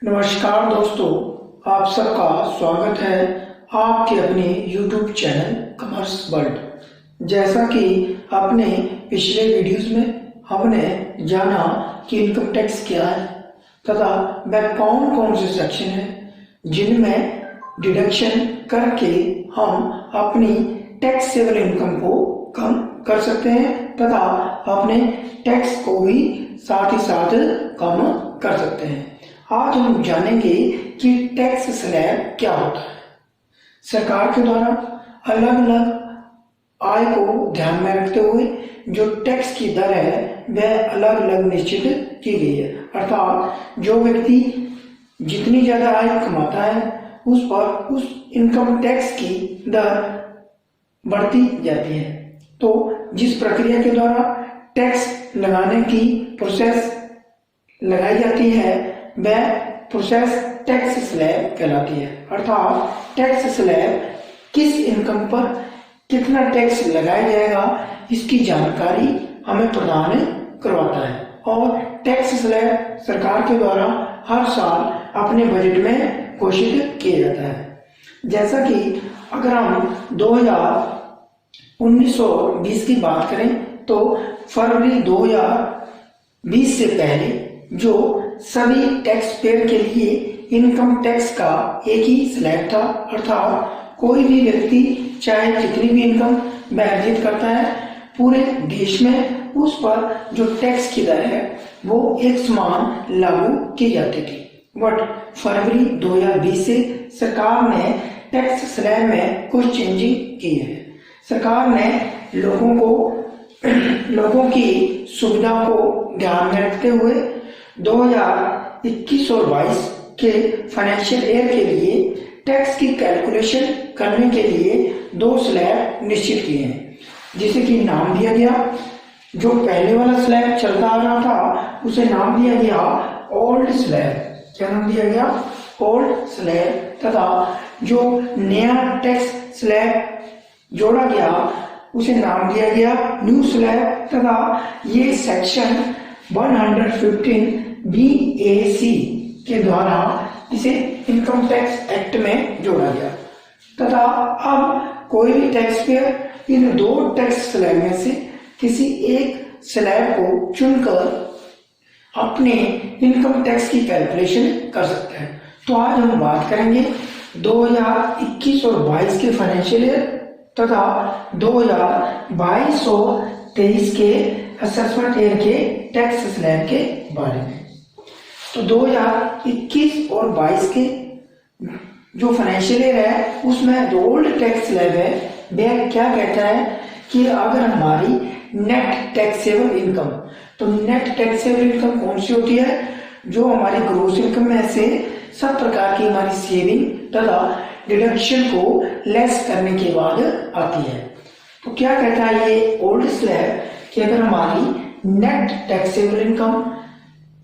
नमस्कार दोस्तों, आप सबका स्वागत है आपके अपने YouTube चैनल कॉमर्स वर्ल्ड। जैसा कि अपने पिछले वीडियोस में हमने जाना कि इनकम टैक्स क्या है तथा वह कौन कौन से सेक्शन है जिनमें डिडक्शन करके हम अपनी टैक्सेबल इनकम को कम कर सकते हैं तथा अपने टैक्स को भी साथ ही साथ कम कर सकते हैं। आज हम जानेंगे कि टैक्स स्लैब क्या होता है। सरकार के द्वारा अलग अलग आय को ध्यान में रखते हुए जो टैक्स की दर है वह अलग अलग निश्चित की गई है, अर्थात जो व्यक्ति जितनी ज्यादा आय कमाता है उस पर उस इनकम टैक्स की दर बढ़ती जाती है। तो जिस प्रक्रिया के द्वारा टैक्स लगाने की प्रोसेस लगाई जाती है वह प्रोसेस टैक्स स्लैब कहलाती है, अर्थात टैक्स स्लैब किस इनकम पर कितना टैक्स लगाया जाएगा इसकी जानकारी हमें प्रदान करवाता है। और टैक्स स्लैब सरकार के द्वारा हर साल अपने बजट में घोषित किया जाता है। जैसा कि अगर हम 2019-20 की बात करें तो फरवरी 2020 से पहले जो सभी टैक्स पेयर के लिए इनकम टैक्स का एक ही स्लैब था, अर्थात कोई भी व्यक्ति चाहे जितनी भी इनकम वह अर्जित करता है पूरे देश में उस पर जो टैक्स की दर है वो एक समान लागू की जाती थी। बट फरवरी 2020 से सरकार ने टैक्स स्लैब में कुछ चेंजिंग की है। सरकार ने लोगों की सुविधा को ध्यान में रखते हुए 2021 और 22 के फाइनेंशियल ईयर के लिए टैक्स की कैलकुलेशन करने के लिए 2 स्लैब निश्चित किए हैं, जिसे कि नाम दिया गया, जो पहले वाला स्लैब चलता आ रहा था उसे नाम दिया गया ओल्ड स्लैब। क्या नाम दिया गया? Old slab. तथा जो नया टैक्स स्लैब जोड़ा गया उसे नाम दिया गया न्यू स्लैब। तथा ये सेक्शन 115 BAC के द्वारा इसे इनकम टैक्स एक्ट में जोड़ा गया। तथा अब कोई भी टैक्स पेयर इन 2 टैक्स स्लैब में से किसी एक स्लैब को चुनकर अपने इनकम टैक्स की कैलकुलेशन कर सकता है। तो आज हम बात करेंगे 2021 और 22 के फाइनेंशियल ईयर तथा 2022 और 23 के असेसमेंट ईयर के टैक्स स्लैब के बारे में। तो 2021 और 22 के जो फाइनेंशियल ईयर है उसमें जो ओल्ड टैक्स स्लैब है वह क्या कहता है कि अगर हमारी नेट टैक्सेबल इनकम, तो नेट टैक्सेबल इनकम कौन सी होती है? जो हमारी ग्रोस इनकम में से सब प्रकार की हमारी सेविंग तथा डिडक्शन को लेस करने के बाद आती है। तो क्या कहता है ये ओल्ड स्लैब कि अगर हमारी नेट टैक्सेबल इनकम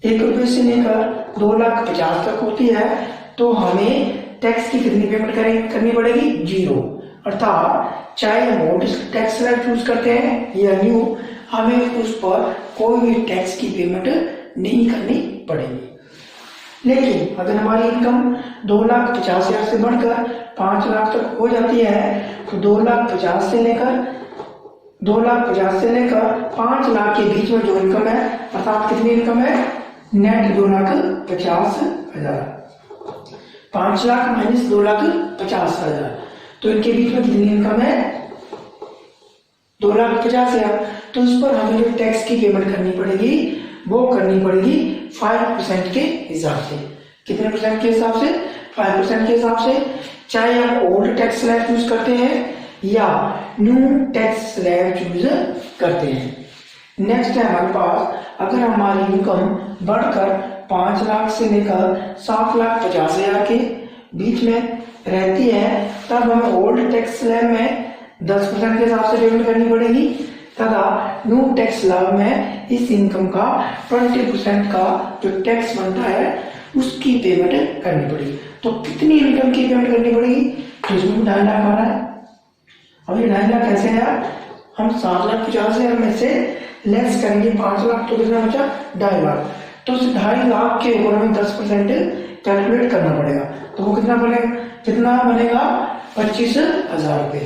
1 रुपये से लेकर 2,50,000 तक होती है तो हमें टैक्स की कितनी पेमेंट करनी पड़ेगी? 0। अर्थात चाहे हम ओल्ड टैक्स स्लैब चूज करते हैं या न्यू, हमें उस पर कोई भी टैक्स की पेमेंट नहीं करनी पड़ेगी। लेकिन अगर हमारी इनकम 2,50,000 से बढ़कर 5 लाख तक हो जाती है तो 2,50,000 से लेकर 5 लाख के बीच में जो इनकम है, अर्थात कितनी इनकम है? नेट 2,50,000। 5 लाख माइनस 2,50,000, तो इनके बीच में कितनी इनकम है? 2,50,000। तो इस पर हमें जो टैक्स की पेमेंट करनी पड़ेगी वो करनी पड़ेगी 5% के हिसाब से। कितने परसेंट के हिसाब से? 5% के हिसाब से। चाहे हम ओल्ड टैक्स स्लैब चूज करते हैं या न्यू टैक्स स्लैब चूज करते हैं। नेक्स्ट है हमारे पास, अगर हमारी इनकम बढ़कर 5 लाख से लेकर 7,50,000 के बीच में रहती है तब हमें ओल्ड टैक्स स्लैब में 10% के हिसाब से पेमेंट करनी पड़ेगी तथा न्यू टैक्स स्लैब में इस इनकम का 20% का जो टैक्स बनता है उसकी पेमेंट करनी पड़ेगी। तो कितनी इनकम की पेमेंट करनी पड़ेगी? तो इसमें 2.5 लाख आ रहा है। अब ये 2.5 लाख कैसे है? हम 7,50,000 में से लेस करेंगे 5 लाख तो कितना बचा? 2.5 लाख। तो उस 2.5 लाख के ऊपर हमें 10% कैलकुलेट करना पड़ेगा। तो वो कितना बनेगा 25,000 रुपये।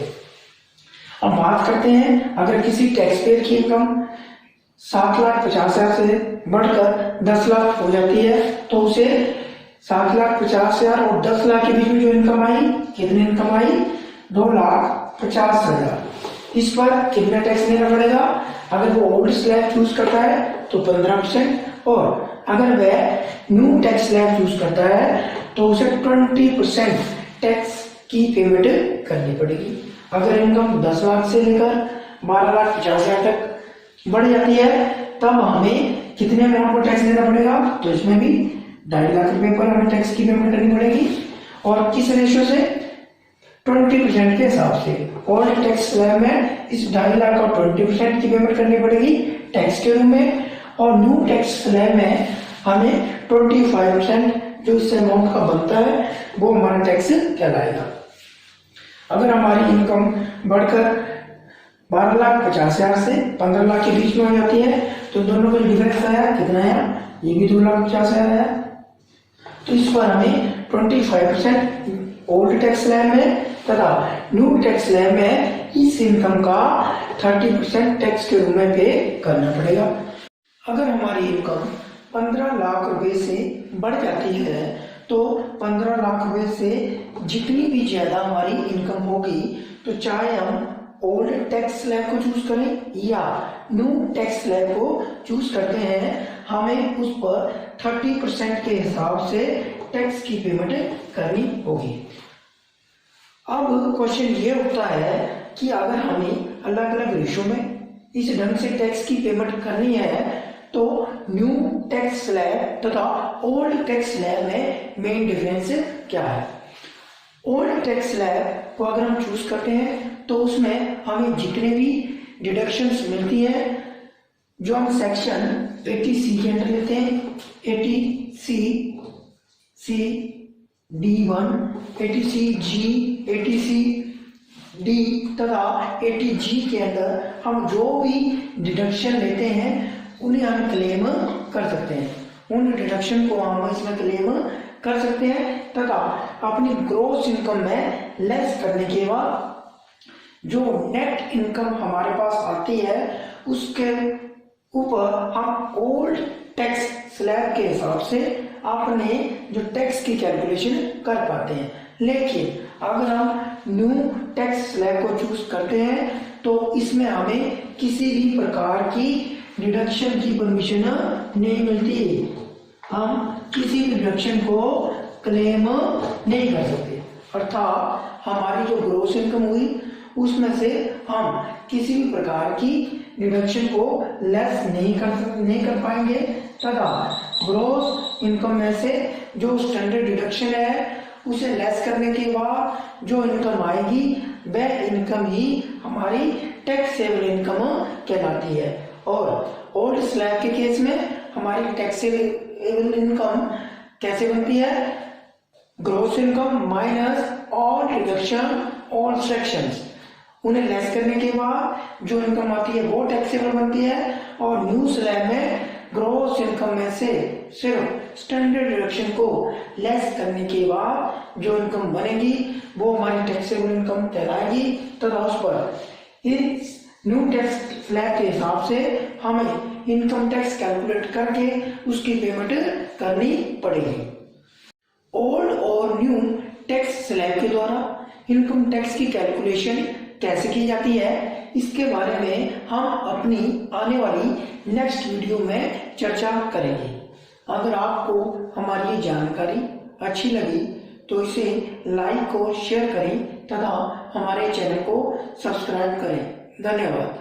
अब बात करते हैं, अगर किसी टैक्स पेयर की इनकम 7,50,000 से बढ़कर 10 लाख हो जाती है तो उसे 7,50,000 और 10 लाख के बीच में जो इनकम आई, कितनी इनकम आई 2,50,000। इस पर कितना टैक्स देना पड़ेगा? अगर वो ओल्ड स्लैब चूज करता है तो 15%, और अगर वह न्यू टैक्स स्लैब चूज करता है तो उसे 20% टैक्स की पेमेंट करनी पड़ेगी। अगर इनकम 10 लाख से लेकर 12,50,000 तक बढ़ जाती है तब हमें कितने अमाउंट पर टैक्स देना पड़ेगा? तो इसमें भी 2.5 लाख रुपए पर हमें टैक्स की पेमेंट करनी पड़ेगी। और किस रेशियो से? 20% के हिसाब से। ओल्ड टैक्स स्लैब में इस 2.5 लाख और 20% की पेमेंट करनी पड़ेगी टैक्स के रूप में, और न्यू टैक्स स्लैब में हमें 25% जो इस अमाउंट का बनता है वो हमारा टैक्स कहलाएगा। अगर हमारी इनकम बढ़कर 12,50,000 से 15 लाख के बीच में हो जाती है तो दोनों का डिफरेंस आया, कितना आया? ये भी 2,50,000 आया। तो इस पर हमें 25% ओल्ड टैक्स स्लैब में तथा न्यू टैक्स स्लैब में इस इनकम का 30% टैक्स के रूप में पे करना पड़ेगा। अगर हमारी इनकम 15 लाख रुपए से बढ़ जाती है तो 15 लाख रुपए से जितनी भी ज्यादा हमारी इनकम होगी, तो चाहे हम ओल्ड टैक्स स्लैब को चूज करें या न्यू टैक्स स्लैब को चूज करते हैं, हमें उस पर 30% के हिसाब से टैक्स की पेमेंट करनी होगी। अब क्वेश्चन ये उठता है कि अगर हमें अलग अलग रेशो में इस ढंग से टैक्स की पेमेंट करनी है तो न्यू टैक्स स्लैब तथा ओल्ड टैक्स स्लैब में मेन डिफरेंस क्या है? ओल्ड टैक्स स्लैब को अगर हम चूज करते हैं तो उसमें हमें जितने भी डिडक्शंस मिलती है जो हम सेक्शन 80C के अंदर लेते हैं, 80C D1, 80C-G, 80C-D तथा 80G के अंदर हम जो भी डिडक्शन लेते हैं उन्हें हम क्लेम कर सकते हैं। उन डिडक्शन को हम इसमें क्लेम कर सकते हैं तथा अपनी ग्रॉस इनकम में लेस करने के बाद जो नेट इनकम हमारे पास आती है उसके ऊपर हम ओल्ड टैक्स स्लैब के हिसाब से अपने जो टैक्स की कैलकुलेशन कर पाते हैं। लेकिन अगर हम न्यू टैक्स स्लैब को चूज करते हैं तो इसमें हमें किसी भी प्रकार की डिडक्शन की परमिशन नहीं मिलती, हम किसी भी डिडक्शन को क्लेम नहीं कर सकते। अर्थात हमारी जो ग्रॉस इनकम हुई उसमें से हम किसी भी प्रकार की डिडक्शन को लेस नहीं कर पाएंगे तथा ग्रॉस इनकम में से जो स्टैंडर्ड डिडक्शन है उसे लेस करने के बाद जो इनकम आएगी वह इनकम ही हमारी टैक्सेबल इनकम कहलाती है। और ओल्ड स्लैब के केस में हमारी टैक्सेबल इनकम कैसे बनती है? Gross income minus all deduction all sections, उन्हें लेस करने के बाद जो इनकम आती है वो टैक्सेबल बनती है। और न्यू स्लैब में ग्रॉस इनकम में से सिर्फ स्टैंडर्ड डिडक्शन को लेस करने के बाद जो इनकम बनेगी वो हमारी टैक्सेबल इनकम कहलाएगी तथा उस पर इस न्यू टैक्स स्लैब के हिसाब से हमें इनकम टैक्स कैलकुलेट करके उसकी पेमेंट करनी पड़ेगी। ओल्ड और न्यू टैक्स स्लैब के द्वारा इनकम टैक्स की कैलकुलेशन कैसे की जाती है इसके बारे में हम अपनी आने वाली नेक्स्ट वीडियो में चर्चा करेंगे। अगर आपको हमारी ये जानकारी अच्छी लगी तो इसे लाइक और शेयर करें तथा हमारे चैनल को सब्सक्राइब करें। धन्यवाद।